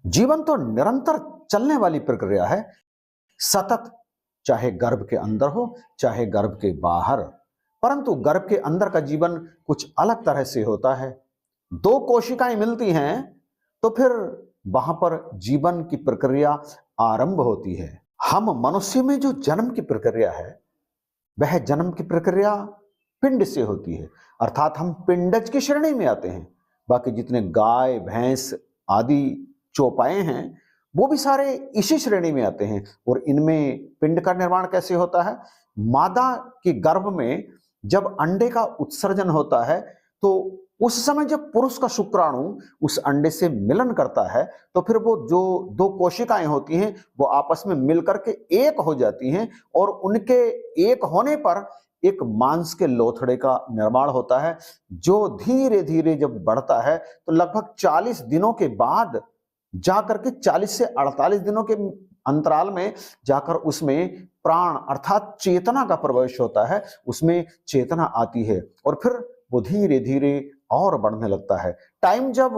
जीवन तो निरंतर चलने वाली प्रक्रिया है, सतत, चाहे गर्भ के अंदर हो, चाहे गर्भ के बाहर। परंतु गर्भ के अंदर का जीवन कुछ अलग तरह से होता है। दो कोशिकाएं मिलती हैं तो फिर वहां पर जीवन की प्रक्रिया आरंभ होती है। हम मनुष्य में जो जन्म की प्रक्रिया है, वह जन्म की प्रक्रिया पिंड से होती है, अर्थात हम पिंडज की श्रेणी में आते हैं। बाकी जितने गाय भैंस आदि चौपाए हैं, वो भी सारे इसी श्रेणी में आते हैं। और इनमें पिंड का निर्माण कैसे होता है? मादा के गर्भ में जब अंडे का उत्सर्जन होता है, तो उस समय जब पुरुष का शुक्राणु उस अंडे से मिलन करता है, तो फिर वो जो दो कोशिकाएं होती हैं वो आपस में मिलकर के एक हो जाती हैं, और उनके एक होने पर एक मांस के लोथड़े का निर्माण होता है, जो धीरे धीरे जब बढ़ता है तो लगभग 40 दिनों के बाद जाकर के 40 से 48 दिनों के अंतराल में जाकर उसमें प्राण अर्थात चेतना का प्रवेश होता है, उसमें चेतना आती है और फिर वो धीरे धीरे और बढ़ने लगता है। टाइम जब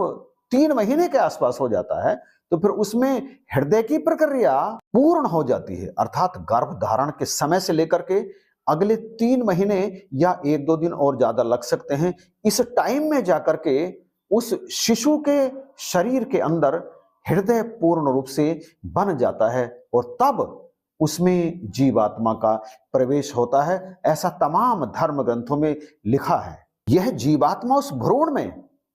3 महीने के आसपास हो जाता है तो फिर उसमें हृदय की प्रक्रिया पूर्ण हो जाती है, अर्थात गर्भ धारण के समय से लेकर के अगले 3 महीने या 1-2 दिन और ज्यादा लग सकते हैं। इस टाइम में जाकर के उस शिशु के शरीर के अंदर हृदय पूर्ण रूप से बन जाता है और तब उसमें जीवात्मा का प्रवेश होता है। ऐसा तमाम धर्म ग्रंथों में लिखा है। यह जीवात्मा उस भ्रूण में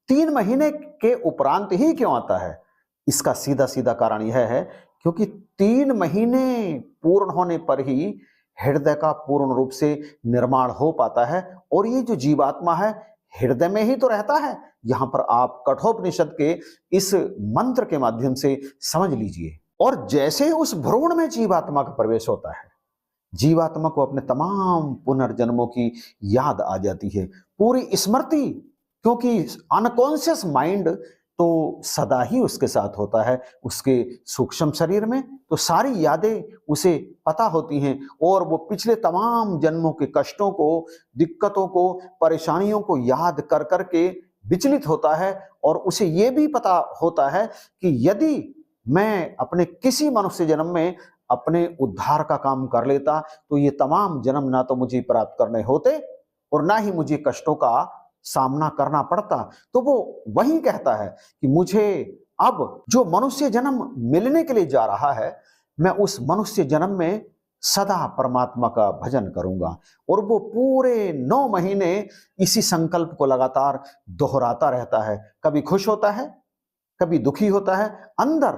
3 महीने के उपरांत ही क्यों आता है? इसका सीधा सीधा कारण यह है क्योंकि 3 महीने पूर्ण होने पर ही हृदय का पूर्ण रूप से निर्माण हो पाता है। और ये जो जीवात्मा है हृदय में ही तो रहता है। यहां पर आप कठोपनिषद के इस मंत्र के माध्यम से समझ लीजिए। और जैसे ही उस भ्रूण में जीवात्मा का प्रवेश होता है, जीवात्मा को अपने तमाम पुनर्जन्मों की याद आ जाती है, पूरी स्मृति, क्योंकि अनकॉन्शियस माइंड तो सदा ही उसके साथ होता है। उसके सूक्ष्म शरीर में तो सारी यादें उसे पता होती हैं और वो पिछले तमाम जन्मों के कष्टों को, दिक्कतों को, परेशानियों को याद कर कर के विचलित होता है। और उसे ये भी पता होता है कि यदि मैं अपने किसी मनुष्य जन्म में अपने उद्धार का काम कर लेता तो ये तमाम जन्म ना तो मुझे प्राप्त करने होते और ना ही मुझे कष्टों का सामना करना पड़ता। तो वो वही कहता है कि मुझे अब जो मनुष्य जन्म मिलने के लिए जा रहा है, मैं उस मनुष्य जन्म में सदा परमात्मा का भजन करूंगा। और वो पूरे 9 महीने इसी संकल्प को लगातार दोहराता रहता है। कभी खुश होता है, कभी दुखी होता है अंदर,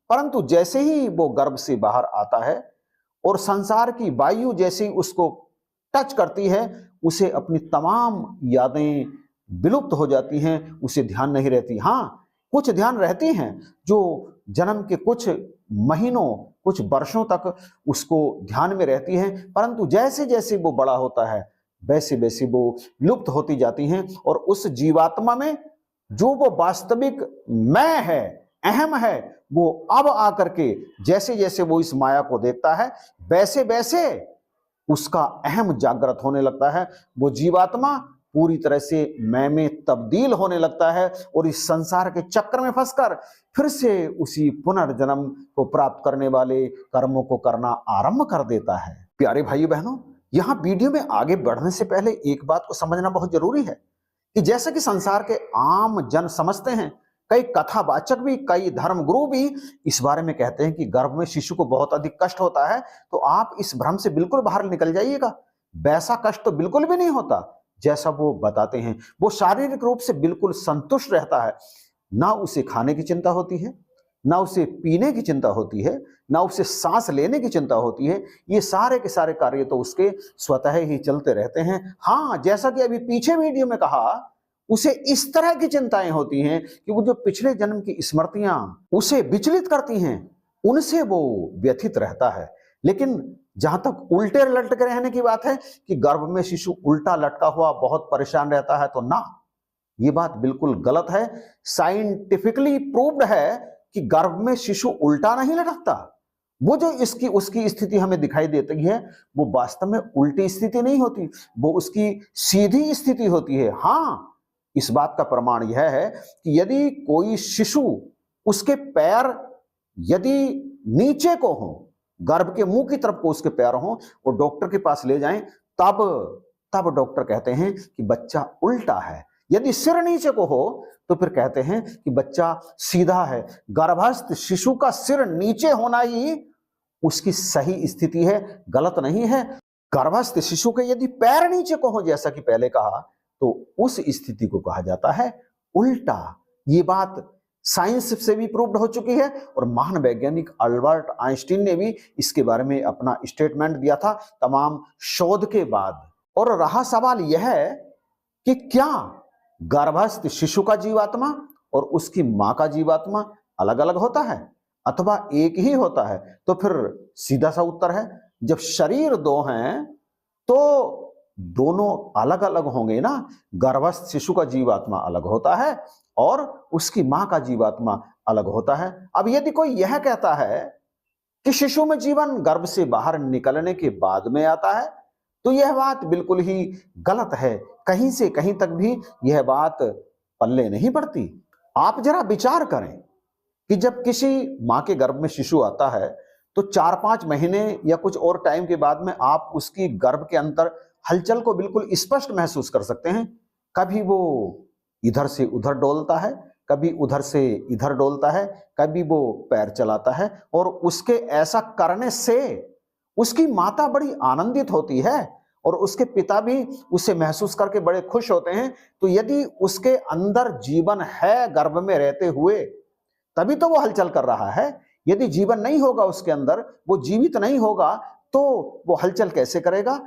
परंतु जैसे ही वो गर्भ से बाहर आता है और संसार की वायु जैसे ही उसको टच करती है, उसे अपनी तमाम यादें विलुप्त हो जाती हैं, उसे ध्यान नहीं रहती। हाँ, कुछ ध्यान रहती हैं जो जन्म के कुछ महीनों, कुछ वर्षों तक उसको ध्यान में रहती हैं, परंतु जैसे जैसे वो बड़ा होता है वैसे वैसे वो लुप्त होती जाती हैं। और उस जीवात्मा में जो वो वास्तविक मैं है, अहम है, वो अब आकर के जैसे जैसे वो इस माया को देखता है वैसे वैसे उसका अहम जागृत होने लगता है। वो जीवात्मा पूरी तरह से मैं में तब्दील होने लगता है और इस संसार के चक्र में फंसकर फिर से उसी पुनर्जन्म को प्राप्त करने वाले कर्मों को करना आरंभ कर देता है। प्यारे भाइयों बहनों, यहां वीडियो में आगे बढ़ने से पहले एक बात को समझना बहुत जरूरी है कि जैसा कि संसार के आम जन समझते हैं, कई कथावाचक भी, कई धर्म गुरु भी इस बारे में कहते हैं कि गर्भ में शिशु को बहुत अधिक कष्ट होता है, तो आप इस भ्रम से बिल्कुल बाहर निकल जाइएगा। वैसा कष्ट तो बिल्कुल भी नहीं होता जैसा वो बताते हैं। वो शारीरिक रूप से बिल्कुल संतुष्ट रहता है, ना उसे खाने की चिंता होती है, ना उसे पीने की चिंता होती है, ना उसे सांस लेने की चिंता होती है। ये सारे के सारे कार्य तो उसके स्वतः ही चलते रहते हैं। हाँ, जैसा कि अभी पीछे वीडियो में कहा, उसे इस तरह की चिंताएं होती हैं कि वो जो पिछले जन्म की स्मृतियां उसे विचलित करती हैं, उनसे वो व्यथित रहता है। लेकिन जहां तक उल्टे लटके रहने की बात है कि गर्भ में शिशु उल्टा लटका हुआ बहुत परेशान रहता है, तो ना, ये बात बिल्कुल गलत है। साइंटिफिकली प्रूव्ड है कि गर्भ में शिशु उल्टा नहीं लटकता। वो जो इसकी उसकी स्थिति हमें दिखाई देती है वो वास्तव में उल्टी स्थिति नहीं होती, वो उसकी सीधी स्थिति होती है। हाँ, इस बात का प्रमाण यह है कि यदि कोई शिशु उसके पैर यदि नीचे को हो, गर्भ के मुंह की तरफ को उसके पैर हो, वो डॉक्टर के पास ले जाएं, तब डॉक्टर कहते हैं कि बच्चा उल्टा है। यदि सिर नीचे को हो तो फिर कहते हैं कि बच्चा सीधा है। गर्भस्थ शिशु का सिर नीचे होना ही उसकी सही स्थिति है, गलत नहीं है। गर्भस्थ शिशु के यदि पैर नीचे को हो, जैसा कि पहले कहा, तो उस स्थिति को कहा जाता है उल्टा। ये बात साइंस से भी प्रूव्ड हो चुकी है और महान वैज्ञानिक अल्बर्ट आइंस्टीन ने भी इसके बारे में अपना स्टेटमेंट दिया था तमाम शोध के बाद। और रहा सवाल यह है कि क्या गर्भस्थ शिशु का जीवात्मा और उसकी मां का जीवात्मा अलग अलग होता है अथवा एक ही होता है? तो फिर सीधा सा उत्तर है, जब शरीर दो हैं तो दोनों अलग अलग होंगे ना। गर्भस्थ शिशु का जीवात्मा अलग होता है और उसकी मां का जीवात्मा अलग होता है। अब यदि कोई यह कहता है कि शिशु में जीवन गर्भ से बाहर निकलने के बाद में आता है, तो यह बात बिल्कुल ही गलत है। कहीं से कहीं तक भी यह बात पल्ले नहीं पड़ती। आप जरा विचार करें कि जब किसी मां के गर्भ में शिशु आता है तो 4-5 महीने या कुछ और टाइम के बाद में आप उसकी गर्भ के अंदर हलचल को बिल्कुल स्पष्ट महसूस कर सकते हैं। कभी वो इधर से उधर डोलता है, कभी उधर से इधर डोलता है, कभी वो पैर चलाता है, और उसके ऐसा करने से उसकी माता बड़ी आनंदित होती है और उसके पिता भी उसे महसूस करके बड़े खुश होते हैं। तो यदि उसके अंदर जीवन है गर्भ में रहते हुए, तभी तो वो हलचल कर रहा है। यदि जीवन नहीं होगा उसके अंदर, वो जीवित नहीं होगा, तो वो हलचल कैसे करेगा?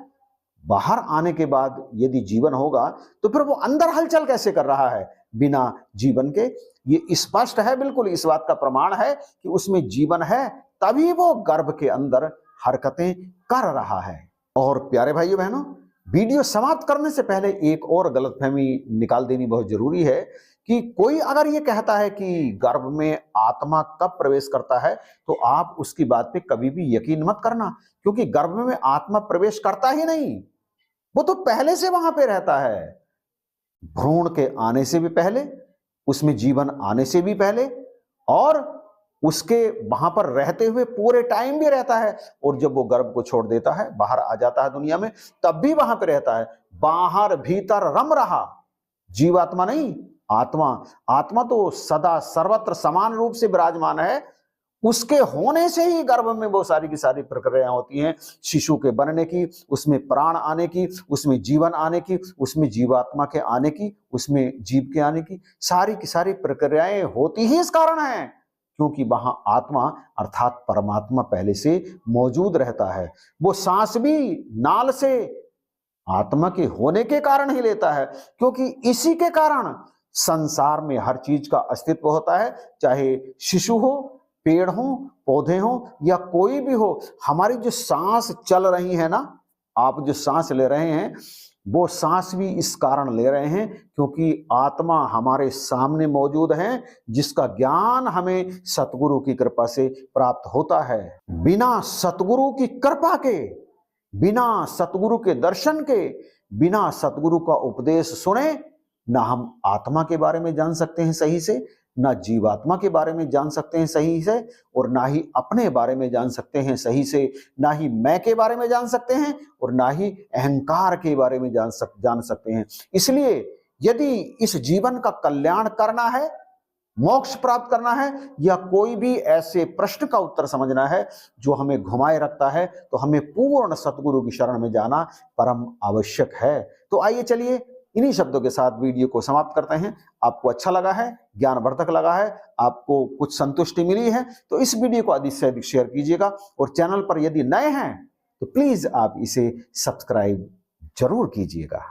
बाहर आने के बाद यदि जीवन होगा तो फिर वो अंदर हलचल कैसे कर रहा है बिना जीवन के? ये स्पष्ट है, बिल्कुल इस बात का प्रमाण है कि उसमें जीवन है, तभी वो गर्भ के अंदर हरकतें कर रहा है। और प्यारे भाइयों बहनों, वीडियो समाप्त करने से पहले एक और गलतफहमी निकाल देनी बहुत जरूरी है कि कोई अगर ये कहता है कि गर्भ में आत्मा कब प्रवेश करता है, तो आप उसकी बात पे कभी भी यकीन मत करना, क्योंकि गर्भ में आत्मा प्रवेश करता ही नहीं, वो तो पहले से वहां पे रहता है। भ्रूण के आने से भी पहले, उसमें जीवन आने से भी पहले, और उसके वहां पर रहते हुए पूरे टाइम भी रहता है। और जब वो गर्भ को छोड़ देता है, बाहर आ जाता है दुनिया में, तब भी वहां पे रहता है। बाहर भीतर रम रहा, जीवात्मा नहीं, आत्मा। आत्मा तो सदा सर्वत्र समान रूप से विराजमान है। उसके होने से ही गर्भ में वो सारी की सारी प्रक्रियाएं होती हैं, शिशु के बनने की, उसमें प्राण आने की, उसमें जीवन आने की, उसमें जीवात्मा के आने की, उसमें जीव के आने की सारी प्रक्रियाएं होती ही इस कारण है क्योंकि वहां आत्मा अर्थात परमात्मा पहले से मौजूद रहता है। वो सांस भी नाल से आत्मा के होने के कारण ही लेता है, क्योंकि इसी के कारण संसार में हर चीज का अस्तित्व होता है, चाहे शिशु हो, पेड़ हो, पौधे हो या कोई भी हो। हमारी जो सांस चल रही है ना, आप जो सांस ले रहे हैं, वो सांस भी इस कारण ले रहे हैं क्योंकि आत्मा हमारे सामने मौजूद है, जिसका ज्ञान हमें सतगुरु की कृपा से प्राप्त होता है। बिना सतगुरु की कृपा के, बिना सतगुरु के दर्शन के, बिना सतगुरु का उपदेश सुने, ना हम आत्मा के बारे में जान सकते हैं सही से, ना जीवात्मा के बारे में जान सकते हैं सही से, और ना ही अपने बारे में जान सकते हैं सही से, ना ही मैं के बारे में जान सकते हैं और ना ही अहंकार के बारे में जान सकते हैं। इसलिए यदि इस जीवन का कल्याण करना है, मोक्ष प्राप्त करना है, या कोई भी ऐसे प्रश्न का उत्तर समझना है जो हमें घुमाए रखता है, तो हमें पूर्ण सतगुरु की शरण में जाना परम आवश्यक है। तो आइए चलिए इन्हीं शब्दों के साथ वीडियो को समाप्त करते हैं। आपको अच्छा लगा है, ज्ञानवर्धक लगा है, आपको कुछ संतुष्टि मिली है, तो इस वीडियो को अधिक से अधिक शेयर कीजिएगा। और चैनल पर यदि नए हैं तो प्लीज आप इसे सब्सक्राइब जरूर कीजिएगा।